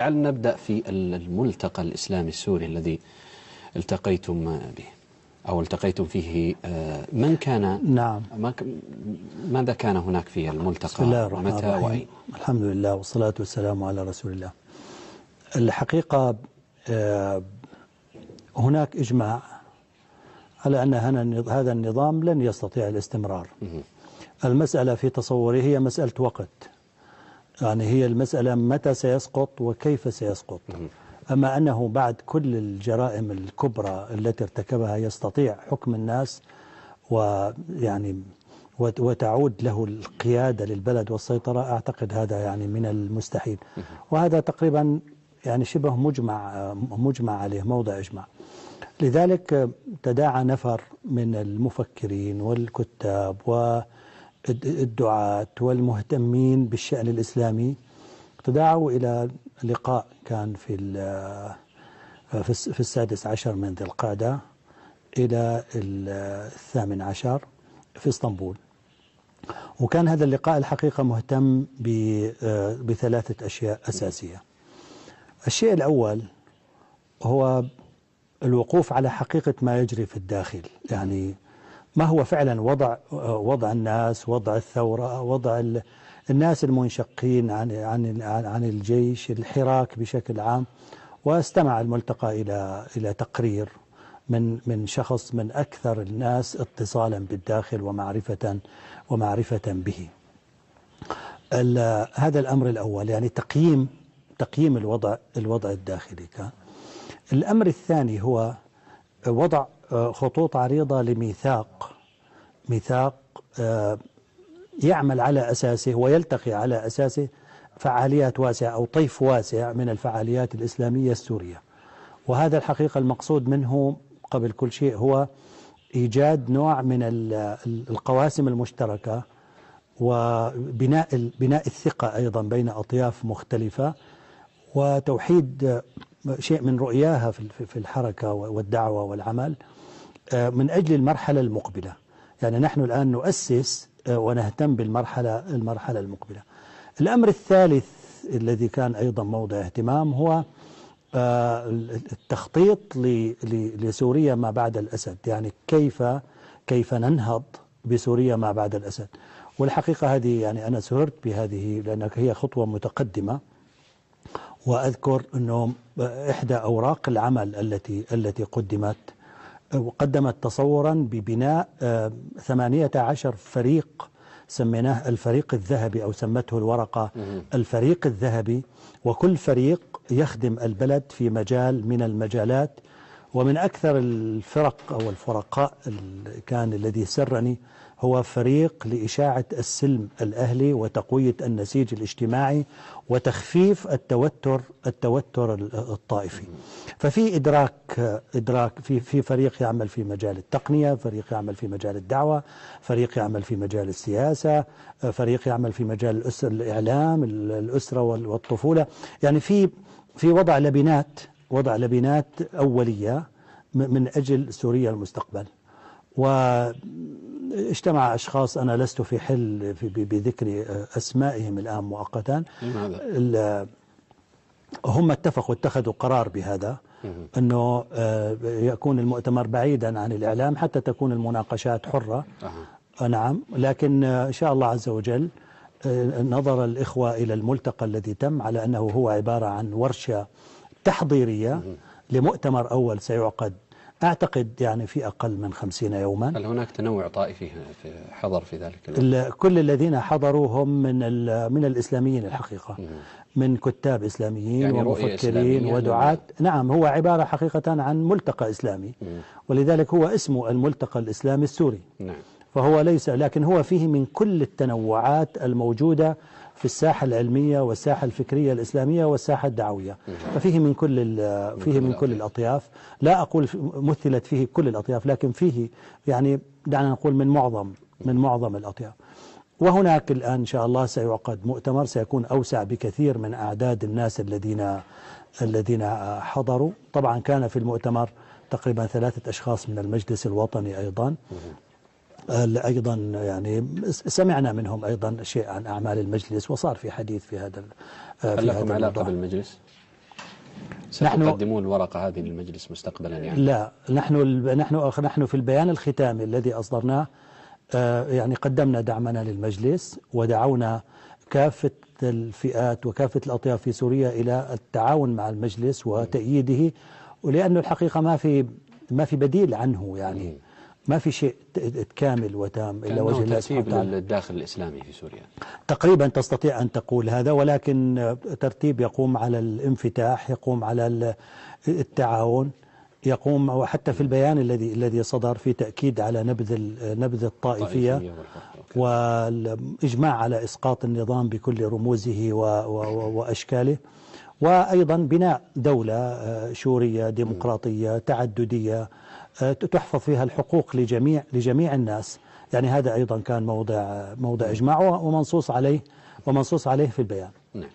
لعل نبدأ في الملتقى الإسلامي السوري الذي التقيتم به أو التقيتم فيه. من كان؟ نعم. ماذا كان هناك في الملتقى؟ بسم الله الرحمن متى الرحيم. وأين؟ الحمد لله والصلاة والسلام على رسول الله. الحقيقة هناك إجماع على أن هذا النظام لن يستطيع الاستمرار. المسألة في تصوري هي مسألة وقت، يعني هي المسألة متى سيسقط وكيف سيسقط. أما أنه بعد كل الجرائم الكبرى التي ارتكبها يستطيع حكم الناس ويعني وتعود له القيادة للبلد والسيطرة، أعتقد هذا يعني من المستحيل، وهذا تقريبا يعني شبه مجمع عليه، موضع إجماع. لذلك تداعى نفر من المفكرين والكتاب والدعاة والمهتمين بالشأن الإسلامي، تداعوا إلى لقاء كان في 16 من ذي القعدة إلى 18 في اسطنبول. وكان هذا اللقاء الحقيقة مهتم بثلاثة أشياء أساسية. الشيء الأول هو الوقوف على حقيقة ما يجري في الداخل، يعني ما هو فعلا وضع الناس، وضع الثورة، وضع الناس المنشقين عن الجيش، الحراك بشكل عام. واستمع الملتقى إلى تقرير من شخص من أكثر الناس اتصالا بالداخل ومعرفة به. هذا الأمر الأول، يعني تقييم الوضع الداخلي كان. الأمر الثاني هو وضع خطوط عريضة لميثاق يعمل على أساسه ويلتقي على أساسه فعاليات واسعة أو طيف واسع من الفعاليات الإسلامية السورية. وهذا الحقيقة المقصود منه قبل كل شيء هو إيجاد نوع من القواسم المشتركة وبناء الثقة أيضا بين أطياف مختلفة، وتوحيد شيء من رؤياها في الحركة والدعوة والعمل من أجل المرحلة المقبلة. يعني نحن الآن نؤسس ونهتم بالمرحلة المقبلة. الأمر الثالث الذي كان أيضا موضع اهتمام هو التخطيط لسوريا ما بعد الأسد، يعني كيف ننهض بسوريا ما بعد الأسد. والحقيقة هذه يعني أنا سررت بهذه لأنها هي خطوة متقدمة. وأذكر أنه إحدى أوراق العمل التي قدمت تصورا ببناء 18 فريق سميناه الفريق الذهبي، أو سمته الورقة الفريق الذهبي، وكل فريق يخدم البلد في مجال من المجالات. ومن أكثر الفرق أو الفرقاء كان الذي سرني هو فريق لإشاعة السلم الأهلي وتقوية النسيج الاجتماعي وتخفيف التوتر الطائفي. ففي إدراك في فريق يعمل في مجال التقنية، فريق يعمل في مجال الدعوة، فريق يعمل في مجال السياسة، فريق يعمل في مجال الإعلام، الأسرة والطفولة. يعني في وضع لبنات أولية من أجل سوريا المستقبل. واجتمع أشخاص أنا لست في حل بذكر أسمائهم الآن مؤقتا. هم اتخذوا قرار بهذا، أنه يكون المؤتمر بعيدا عن الإعلام حتى تكون المناقشات حرة. نعم، لكن إن شاء الله عز وجل نظر الإخوة إلى الملتقى الذي تم على أنه هو عبارة عن ورشة تحضيرية لمؤتمر أول سيعقد أعتقد يعني في أقل من 50 يوما. هل هناك تنوع طائفي حضر في ذلك كل الذين حضروا هم من الإسلاميين الحقيقة، من كتاب إسلاميين يعني ومفكرين ودعاة. نعم، هو عبارة حقيقة عن ملتقى إسلامي، ولذلك هو اسمه الملتقى الإسلامي السوري. نعم. فهو لكن هو فيه من كل التنوعات الموجودة في الساحة العلمية والساحة الفكرية الإسلامية والساحة الدعوية. ففيه من كل الأطياف. لا أقول مثلت فيه كل الأطياف، لكن فيه يعني دعنا نقول من معظم الأطياف. وهناك الآن إن شاء الله سيعقد مؤتمر سيكون أوسع بكثير من أعداد الناس الذين حضروا. طبعا كان في المؤتمر تقريبا 3 أشخاص من المجلس الوطني أيضا يعني سمعنا منهم أيضا شيء عن أعمال المجلس، وصار في حديث في هذا هل لكم علاقة بالمجلس؟ ستقدمون الورقة هذه للمجلس مستقبلا يعني؟ لا، نحن في البيان الختامي الذي أصدرناه يعني قدمنا دعمنا للمجلس، ودعونا كافة الفئات وكافة الأطياف في سوريا إلى التعاون مع المجلس وتأييده، ولأنه الحقيقة ما في بديل عنه، يعني ما في شيء كامل وتام إلا وجه الله سبحانه وتعالى. ترتيب للداخل الإسلامي في سوريا تقريبا تستطيع أن تقول هذا، ولكن ترتيب يقوم على الانفتاح، يقوم على التعاون، يقوم وحتى في البيان الذي صدر في تأكيد على نبذ الطائفية والإجماع على إسقاط النظام بكل رموزه وأشكاله، وأيضا بناء دولة سورية ديمقراطية تعددية تحفظ فيها الحقوق لجميع الناس. يعني هذا أيضا كان موضع إجماع ومنصوص عليه في البيان. نعم.